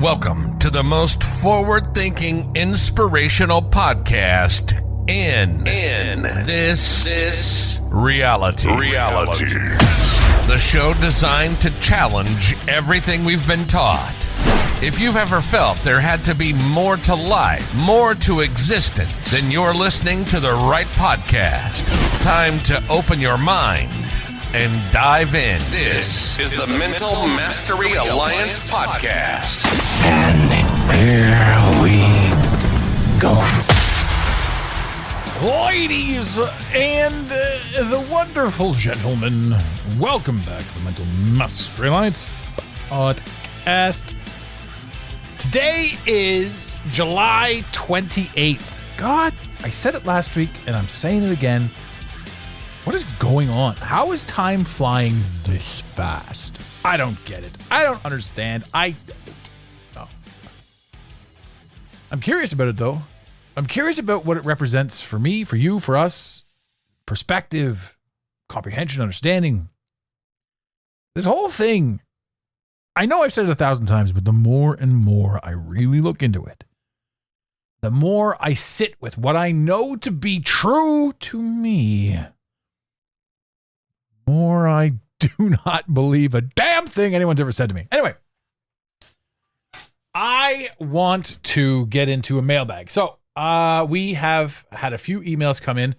Welcome to the most forward-thinking, inspirational podcast in this reality. The show designed to challenge everything we've been taught. If you've ever felt there had to be more to life, more to existence, then you're listening to the right podcast. Time to open your mind and dive in. This is the Mental Mastery Alliance podcast. And here we go. Ladies and the wonderful gentlemen, welcome back to the Mental Mastery Alliance podcast. Today is July 28th. God, I said it last week and I'm saying it again. What is going on? How is time flying this fast? I don't get it. I don't understand. I don't know. I'm curious about it, though. I'm curious about what it represents for me, for you, for us. Perspective, comprehension, understanding. This whole thing, I know I've said it 1,000 times, but the more and more I really look into it, the more I sit with what I know to be true to me, more I do not believe a damn thing anyone's ever said to me. Anyway, I want to get into a mailbag. So we have had a few emails come in.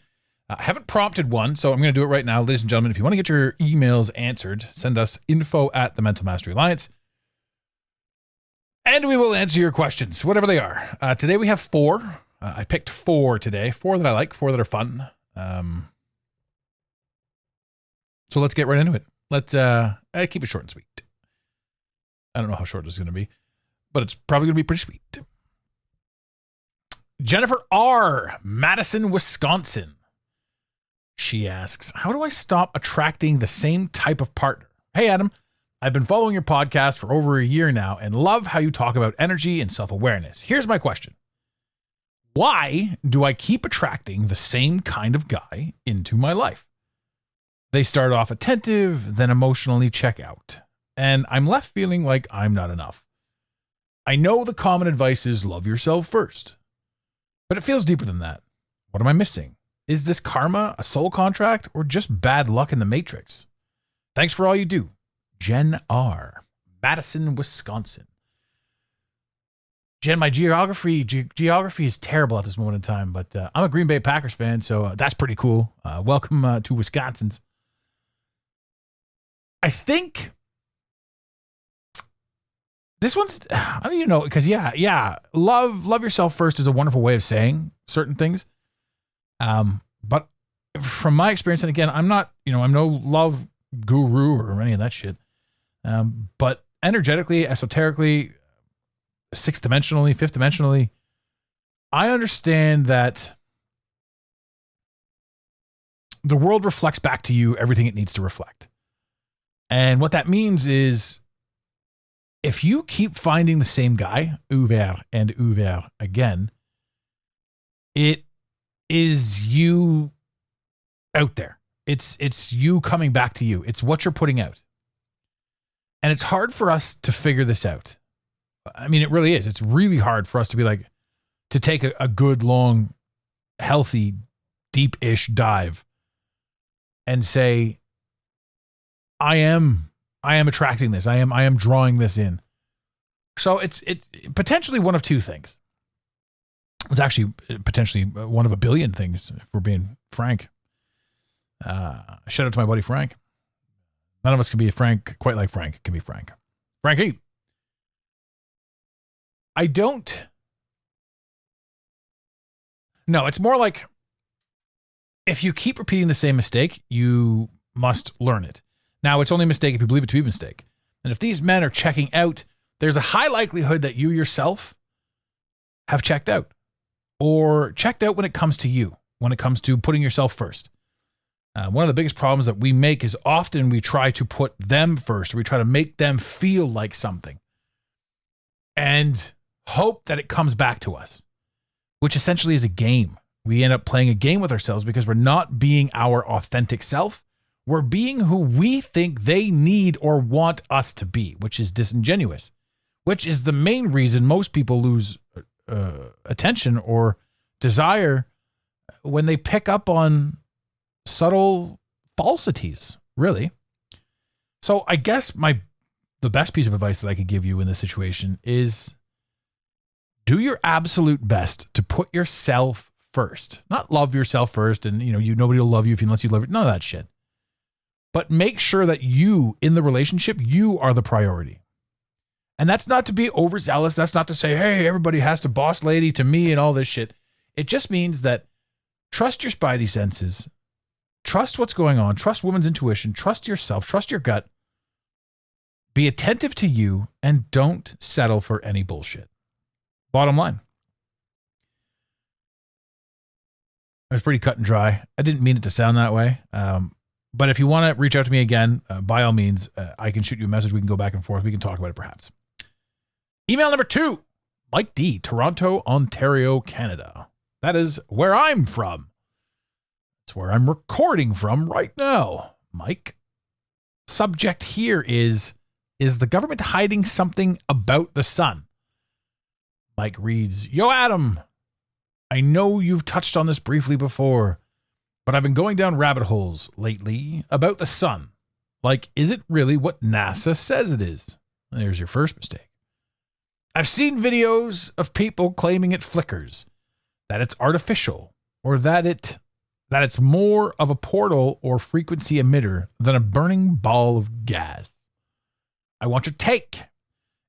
I haven't prompted one, so I'm going to do it right now. Ladies and gentlemen, if you want to get your emails answered, send us info@the-Mental Mastery Alliance, and we will answer your questions, whatever they are. Today we have 4. I picked 4 today. 4 that I like, 4 that are fun. So let's get right into it. Let's keep it short and sweet. I don't know how short this is going to be, but it's probably going to be pretty sweet. Jennifer R., Madison, Wisconsin. She asks, how do I stop attracting the same type of partner? Hey, Adam, I've been following your podcast for over a year now and love how you talk about energy and self-awareness. Here's my question. Why do I keep attracting the same kind of guy into my life? They start off attentive, then emotionally check out. And I'm left feeling like I'm not enough. I know the common advice is love yourself first, but it feels deeper than that. What am I missing? Is this karma, a soul contract, or just bad luck in the matrix? Thanks for all you do. Jen R., Madison, Wisconsin. Jen, my geography is terrible at this moment in time, but I'm a Green Bay Packers fan, so that's pretty cool. Welcome to Wisconsin's. I think this one's, I don't even know, because love yourself first is a wonderful way of saying certain things. But from my experience, and again, I'm not, I'm no love guru or any of that shit. But energetically, esoterically, 6th dimensionally, 5th dimensionally, I understand that the world reflects back to you everything it needs to reflect. And what that means is if you keep finding the same guy, over and over again, it is you out there. It's you coming back to you. It's what you're putting out. And it's hard for us to figure this out. I mean, it really is. It's really hard for us to be like, to take a good, long, healthy, deep-ish dive and say, I am attracting this. I am drawing this in. So it's potentially one of 2 things. It's actually potentially one of a billion things, if we're being frank. Shout out to my buddy Frank. None of us can be Frank quite like Frank can be Frank. Frankie. No, it's more like if you keep repeating the same mistake, you must learn it. Now, it's only a mistake if you believe it to be a mistake. And if these men are checking out, there's a high likelihood that you yourself have checked out. Or checked out when it comes to you, when it comes to putting yourself first. One of the biggest problems that we make is often we try to put them first. We try to make them feel like something. And hope that it comes back to us, which essentially is a game. We end up playing a game with ourselves because we're not being our authentic self. We're being who we think they need or want us to be, which is disingenuous. which is the main reason most people lose attention or desire when they pick up on subtle falsities, really. So I guess the best piece of advice that I could give you in this situation is do your absolute best to put yourself first. Not love yourself first and, nobody will love you unless you love it. None of that shit. But make sure that you, in the relationship, you are the priority. And that's not to be overzealous. That's not to say, hey, everybody has to boss lady to me and all this shit. It just means that trust your spidey senses. Trust what's going on. Trust woman's intuition. Trust yourself. Trust your gut. Be attentive to you and don't settle for any bullshit. Bottom line. It was pretty cut and dry. I didn't mean it to sound that way. But if you want to reach out to me again, by all means, I can shoot you a message. We can go back and forth. We can talk about it perhaps. Email number 2, Mike D, Toronto, Ontario, Canada. That is where I'm from. That's where I'm recording from right now. Mike. Subject here is the government hiding something about the sun? Mike reads, Yo, Adam, I know you've touched on this briefly before, but I've been going down rabbit holes lately about the sun. Like, is it really what NASA says it is? There's your first mistake. I've seen videos of people claiming it flickers, that it's artificial, or that it's more of a portal or frequency emitter than a burning ball of gas. I want your take.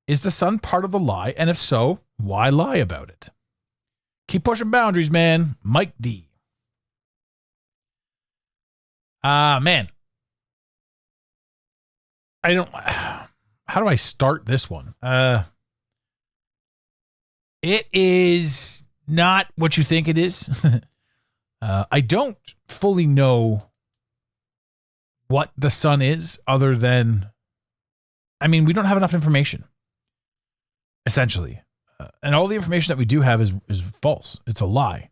Is the sun part of the lie? And if so, why lie about it? Keep pushing boundaries, man. Mike D. Man. How do I start this one? It is not what you think it is. I don't fully know what the sun is other than, we don't have enough information, essentially. And all the information that we do have is false. It's a lie.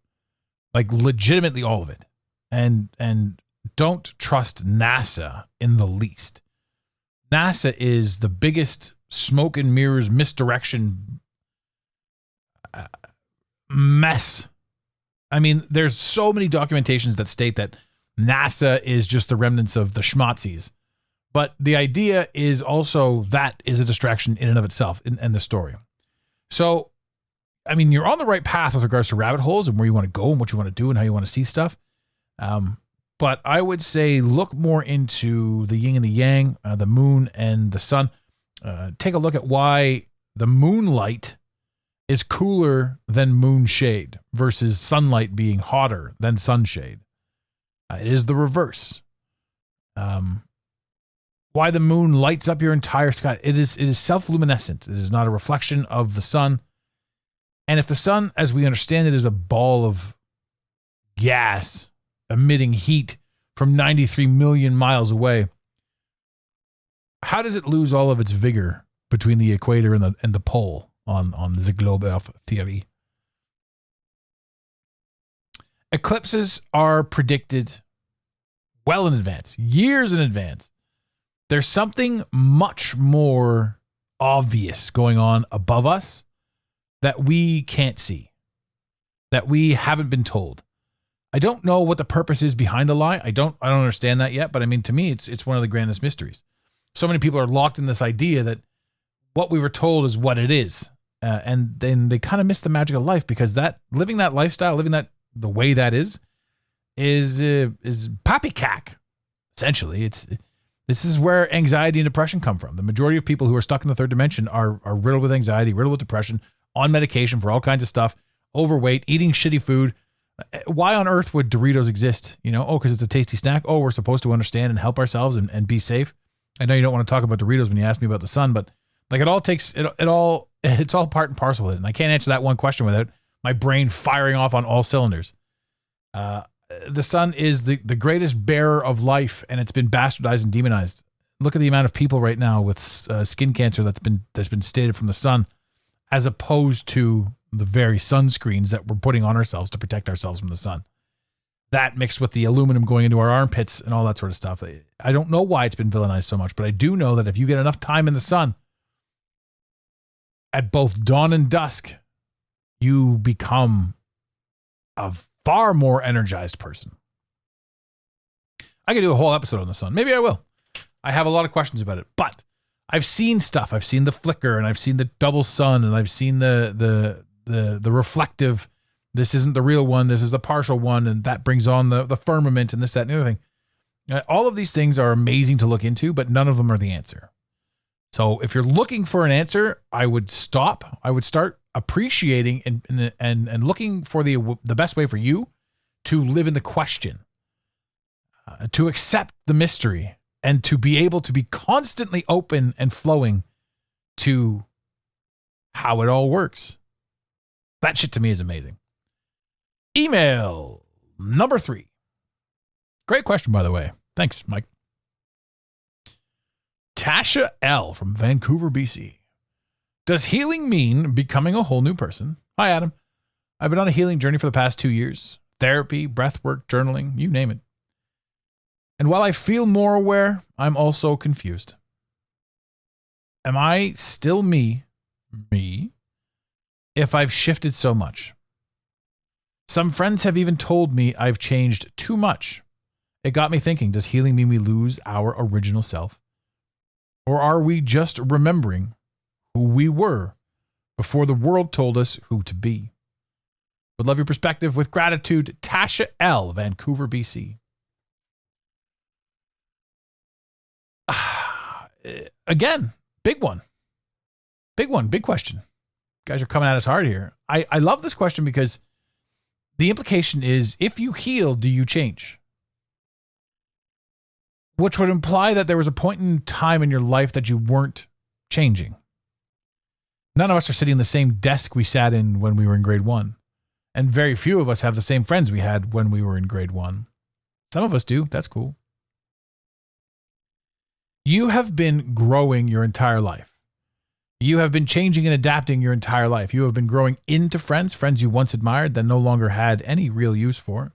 Like legitimately all of it. And don't trust NASA in the least. NASA is the biggest smoke and mirrors misdirection mess. There's so many documentations that state that NASA is just the remnants of the schmazzies. But the idea is also that is a distraction in and of itself in the story. So, you're on the right path with regards to rabbit holes and where you want to go and what you want to do and how you want to see stuff. But I would say look more into the yin and the yang, the moon and the sun. Take a look at why the moonlight is cooler than moonshade versus sunlight being hotter than sunshade. It is the reverse. Why the moon lights up your entire sky. It is self-luminescent. It is not a reflection of the sun. And if the sun, as we understand it, is a ball of gas emitting heat from 93 million miles away, how does it lose all of its vigor between the equator and the pole on the globe Earth theory? Eclipses are predicted well in advance, years in advance. There's something much more obvious going on above us that we can't see, that we haven't been told. I don't know what the purpose is behind the lie. I don't understand that yet, but to me, it's one of the grandest mysteries. So many people are locked in this idea that what we were told is what it is. And then they kind of miss the magic of life, because living that lifestyle, living that the way that is poppycock. Essentially, this is where anxiety and depression come from. The majority of people who are stuck in the third dimension are riddled with anxiety, riddled with depression, on medication for all kinds of stuff, overweight, eating shitty food. Why on earth would Doritos exist? Because it's a tasty snack. Oh, we're supposed to understand and help ourselves and be safe. I know you don't want to talk about Doritos when you ask me about the sun, but like it's all part and parcel with it. And I can't answer that one question without my brain firing off on all cylinders. The sun is the greatest bearer of life, and it's been bastardized and demonized. Look at the amount of people right now with skin cancer that's been stated from the sun, as opposed to the very sunscreens that we're putting on ourselves to protect ourselves from the sun. That mixed with the aluminum going into our armpits and all that sort of stuff. I don't know why it's been villainized so much, but I do know that if you get enough time in the sun, at both dawn and dusk, you become a far more energized person. I could do a whole episode on the sun. Maybe I will. I have a lot of questions about it, but I've seen stuff. I've seen the flicker, and I've seen the double sun, and I've seen the reflective. This isn't the real one. This is the partial one, and that brings on the firmament and this, that, and the other thing. All of these things are amazing to look into, but none of them are the answer. So if you're looking for an answer, I would stop. I would start appreciating and looking for the best way for you to live in the question, to accept the mystery, and to be able to be constantly open and flowing to how it all works. That shit to me is amazing. Email number 3. Great question, by the way. Thanks, Mike. Tasha L. from Vancouver, BC. Does healing mean becoming a whole new person? Hi, Adam. I've been on a healing journey for the past 2 years. Therapy, breath work, journaling, you name it. And while I feel more aware, I'm also confused. Am I still me, if I've shifted so much? Some friends have even told me I've changed too much. It got me thinking, does healing mean we lose our original self? Or are we just remembering who we were before the world told us who to be? Would love your perspective. With gratitude, Tasha L., Vancouver, BC. Again, big one. Big question. You guys are coming at us hard here. I love this question because the implication is, if you heal, do you change? Which would imply that there was a point in time in your life that you weren't changing. None of us are sitting in the same desk we sat in when we were in grade 1. And very few of us have the same friends we had when we were in grade 1. Some of us do. That's cool. You have been growing your entire life. You have been changing and adapting your entire life. You have been growing into friends you once admired that no longer had any real use for,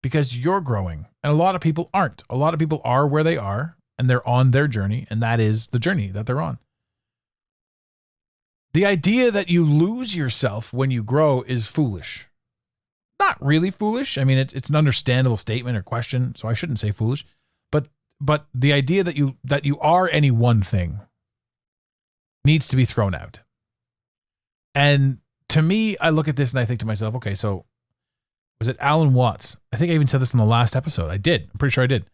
because you're growing. And a lot of people aren't. A lot of people are where they are, and they're on their journey, and that is the journey that they're on. The idea that you lose yourself when you grow is foolish. Not really foolish. I mean, it's an understandable statement or question, so I shouldn't say foolish. But the idea that you are any one thing needs to be thrown out. And to me, I look at this and I think to myself, okay, so was it Alan Watts? I think I even said this in the last episode. I did. I'm pretty sure I did.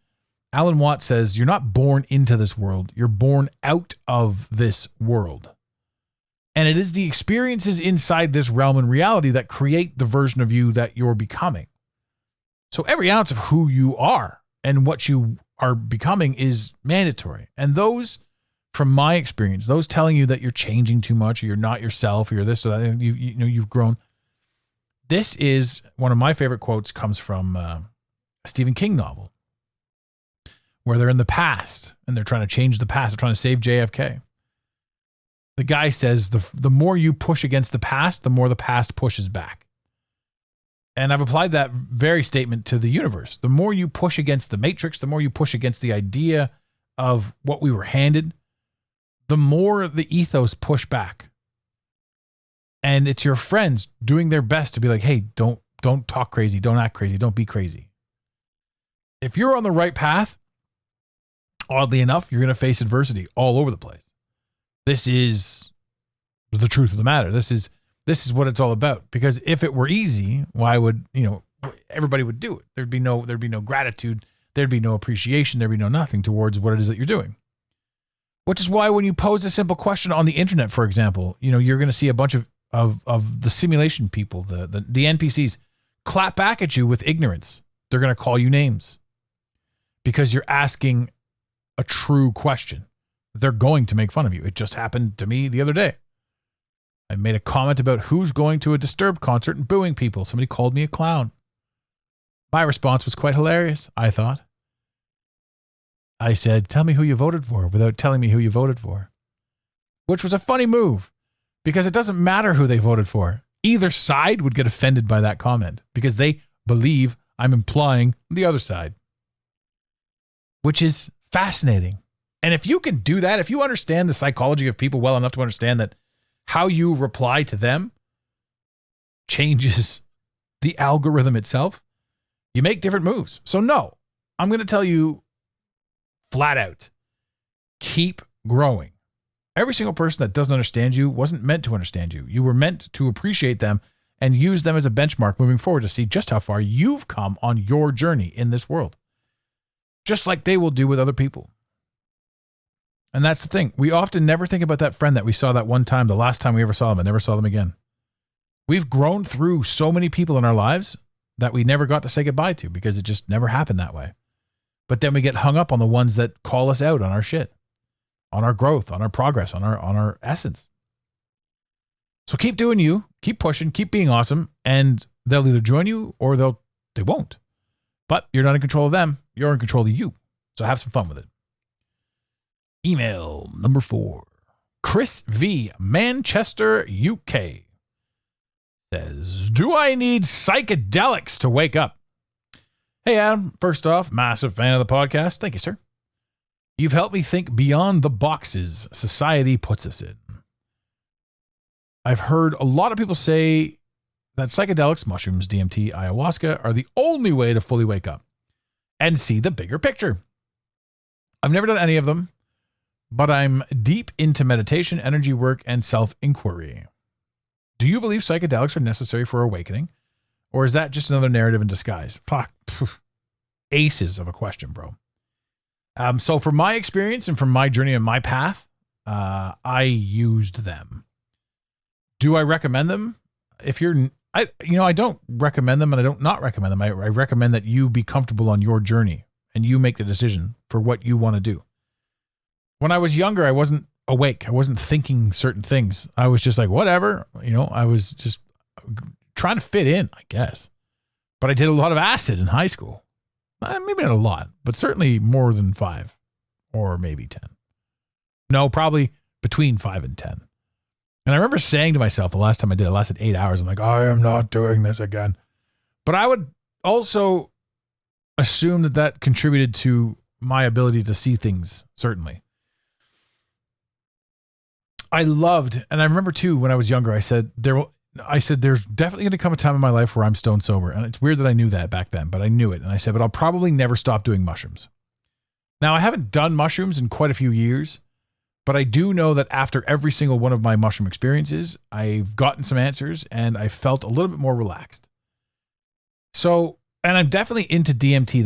Alan Watts says, you're not born into this world. You're born out of this world. And it is the experiences inside this realm and reality that create the version of you that you're becoming. So every ounce of who you are and what you are becoming is mandatory. And those, from my experience, those telling you that you're changing too much, or you're not yourself, or you're this or that, you know, you've grown. This is one of my favorite quotes, comes from a Stephen King novel, where they're in the past and they're trying to change the past. They're trying to save JFK. The guy says, the more you push against the past, the more the past pushes back. And I've applied that very statement to the universe. The more you push against the matrix, the more you push against the idea of what we were handed, the more the ethos push back. And it's your friends doing their best to be like, hey, don't talk crazy, don't act crazy, don't be crazy. If you're on the right path, oddly enough, you're going to face adversity all over the place. This is the truth of the matter. This is what it's all about. Because if it were easy, why would, everybody would do it? There'd be no gratitude. There'd be no appreciation. There'd be no nothing towards what it is that you're doing. Which is why when you pose a simple question on the internet, for example, you're going to see a bunch of the simulation people, the NPCs, clap back at you with ignorance. They're going to call you names because you're asking a true question. They're going to make fun of you. It just happened to me the other day. I made a comment about who's going to a Disturbed concert and booing people. Somebody called me a clown. My response was quite hilarious, I thought. I said, tell me who you voted for, without telling me who you voted for. Which was a funny move, because it doesn't matter who they voted for. Either side would get offended by that comment, because they believe I'm implying the other side. Which is fascinating. And if you can do that, if you understand the psychology of people well enough to understand that how you reply to them changes the algorithm itself. You make different moves. So no, I'm going to tell you flat out, keep growing. Every single person that doesn't understand you wasn't meant to understand you. You were meant to appreciate them and use them as a benchmark moving forward to see just how far you've come on your journey in this world. Just like they will do with other people. And that's the thing. We often never think about that friend that we saw that one time, the last time we ever saw them and never saw them again. We've grown through so many people in our lives that we never got to say goodbye to because it just never happened that way. But then we get hung up on the ones that call us out on our shit, on our growth, on our progress, on our essence. So keep doing you, keep pushing, keep being awesome, and they'll either join you or they won't. But you're not in control of them. You're in control of you. So have some fun with it. Email number 4. Chris V, Manchester, UK. Says, do I need psychedelics to wake up? Hey, Adam. First off, massive fan of the podcast. Thank you, sir. You've helped me think beyond the boxes society puts us in. I've heard a lot of people say that psychedelics, mushrooms, DMT, ayahuasca are the only way to fully wake up and see the bigger picture. I've never done any of them, but I'm deep into meditation, energy work, and self-inquiry. Do you believe psychedelics are necessary for awakening? Or is that just another narrative in disguise? Aces of a question, bro. So from my experience and from my journey and my path, I used them. Do I recommend them? I don't recommend them and I don't not recommend them. I recommend that you be comfortable on your journey and you make the decision for what you want to do. When I was younger, I wasn't awake. I wasn't thinking certain things. I was just like, whatever, I was just trying to fit in, I guess. But I did a lot of acid in high school. Maybe not a lot, but certainly more than 5 or maybe 10. No, probably between 5 and 10. And I remember saying to myself the last time I did it, lasted 8 hours. I'm like, I am not doing this again. But I would also assume that contributed to my ability to see things, certainly. I loved, and I remember too, when I was younger, I said, there's definitely going to come a time in my life where I'm stone sober. And it's weird that I knew that back then, but I knew it. And I said, but I'll probably never stop doing mushrooms. Now, I haven't done mushrooms in quite a few years, but I do know that after every single one of my mushroom experiences, I've gotten some answers and I felt a little bit more relaxed. So, and I'm definitely into DMT.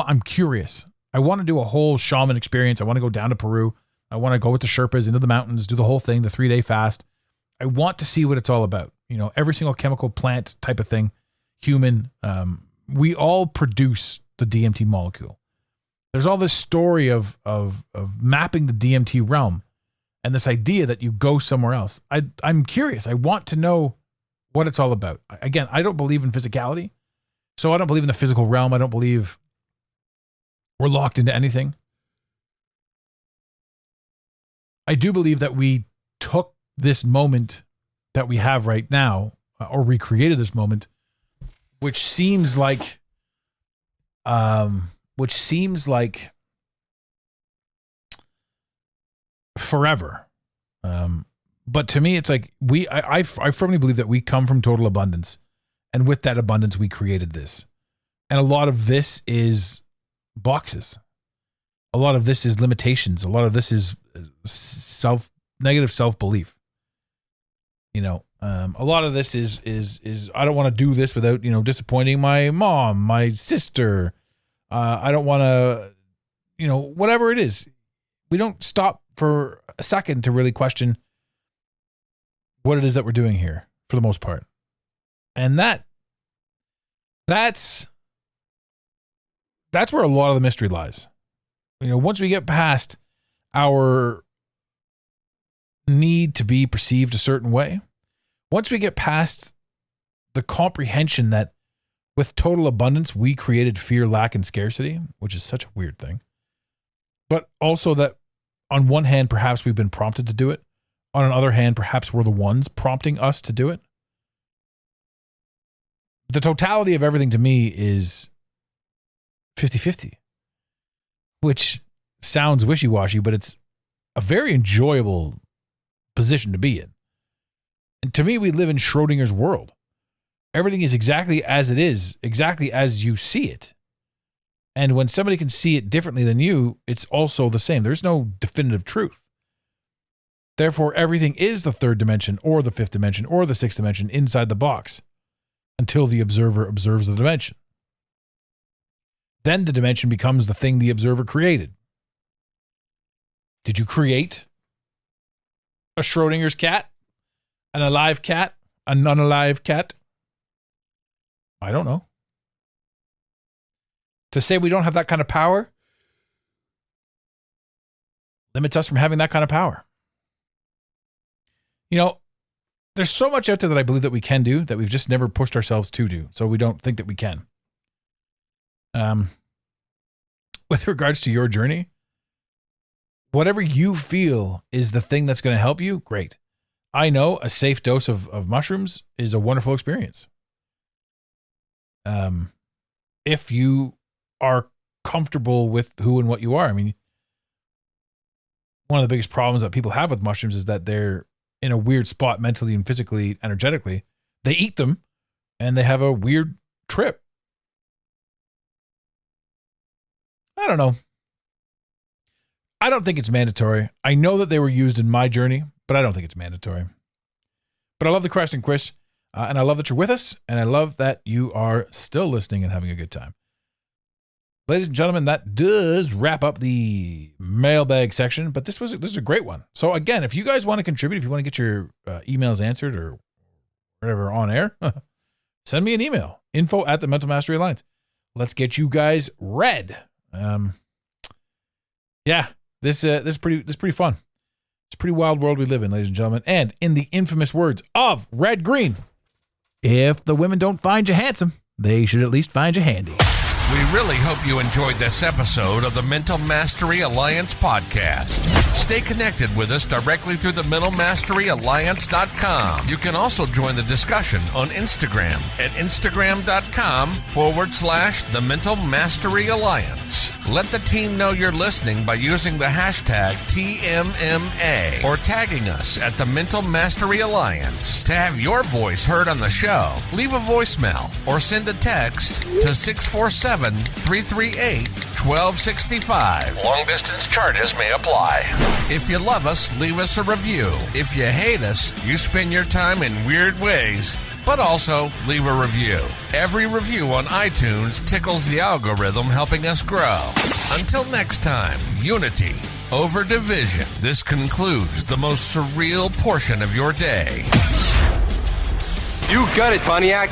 I'm curious. I want to do a whole shaman experience. I want to go down to Peru. I want to go with the Sherpas into the mountains, do the whole thing, the 3-day fast. I want to see what it's all about. Every single chemical, plant type of thing, human, we all produce the DMT molecule. There's all this story of mapping the DMT realm and this idea that you go somewhere else. I'm curious. I want to know what it's all about. Again, I don't believe in physicality. So I don't believe in the physical realm. I don't believe we're locked into anything. I do believe that we took this moment that we have right now, or recreated this moment, which seems like forever. But to me, it's like I firmly believe that we come from total abundance, and with that abundance, we created this. And a lot of this is boxes. A lot of this is limitations. A lot of this is negative self-belief. A lot of this is I don't want to do this without, disappointing my mom, my sister. I don't want to, whatever it is. We don't stop for a second to really question what it is that we're doing here for the most part. And that's where a lot of the mystery lies. Once we get past our need to be perceived a certain way, once we get past the comprehension that with total abundance, we created fear, lack, and scarcity, which is such a weird thing. But also that on one hand, perhaps we've been prompted to do it. On another hand, perhaps we're the ones prompting us to do it. The totality of everything to me is 50-50, which sounds wishy-washy, but it's a very enjoyable position to be in. And to me, we live in Schrodinger's world. Everything is exactly as it is, exactly as you see it. And when somebody can see it differently than you, it's also the same. There's no definitive truth. Therefore, everything is the third dimension or the fifth dimension or the sixth dimension inside the box until the observer observes the dimension. Then the dimension becomes the thing the observer created. Did you create a Schrodinger's cat? An alive cat? A non-alive cat? I don't know. To say we don't have that kind of power limits us from having that kind of power. You know, there's so much out there that I believe that we can do that we've just never pushed ourselves to do, so we don't think that we can. With regards to your journey, whatever you feel is the thing that's going to help you, great. I know a safe dose of mushrooms is a wonderful experience. If you are comfortable with who and what you are. I mean, one of the biggest problems that people have with mushrooms is that they're in a weird spot mentally and physically, energetically. They eat them and they have a weird trip. I don't know. I don't think it's mandatory. I know that they were used in my journey, but I don't think it's mandatory. But I love the Crest and Chris, and I love that you're with us, and I love that you are still listening and having a good time. Ladies and gentlemen, that does wrap up the mailbag section, but this is a great one. So again, if you guys want to contribute, if you want to get your emails answered or whatever on air, send me an email, info@the-mental-mastery Alliance. Let's get you guys read. Yeah, this is pretty fun. It's a pretty wild world we live in, ladies and gentlemen. And in the infamous words of Red Green, if the women don't find you handsome, they should at least find you handy. We really hope you enjoyed this episode of the Mental Mastery Alliance podcast. Stay connected with us directly through the mentalmasteryalliance.com. You can also join the discussion on Instagram at instagram.com/the Mental Mastery Alliance. Let the team know you're listening by using the hashtag TMMA or tagging us at the Mental Mastery Alliance. To have your voice heard on the show, leave a voicemail or send a text to 647-338-1265. Long-distance charges may apply. If you love us, leave us a review. If you hate us, you spend your time in weird ways, but also leave a review. Every review on iTunes tickles the algorithm, helping us grow. Until next time, unity over division. This concludes the most surreal portion of your day. You got it, Pontiac.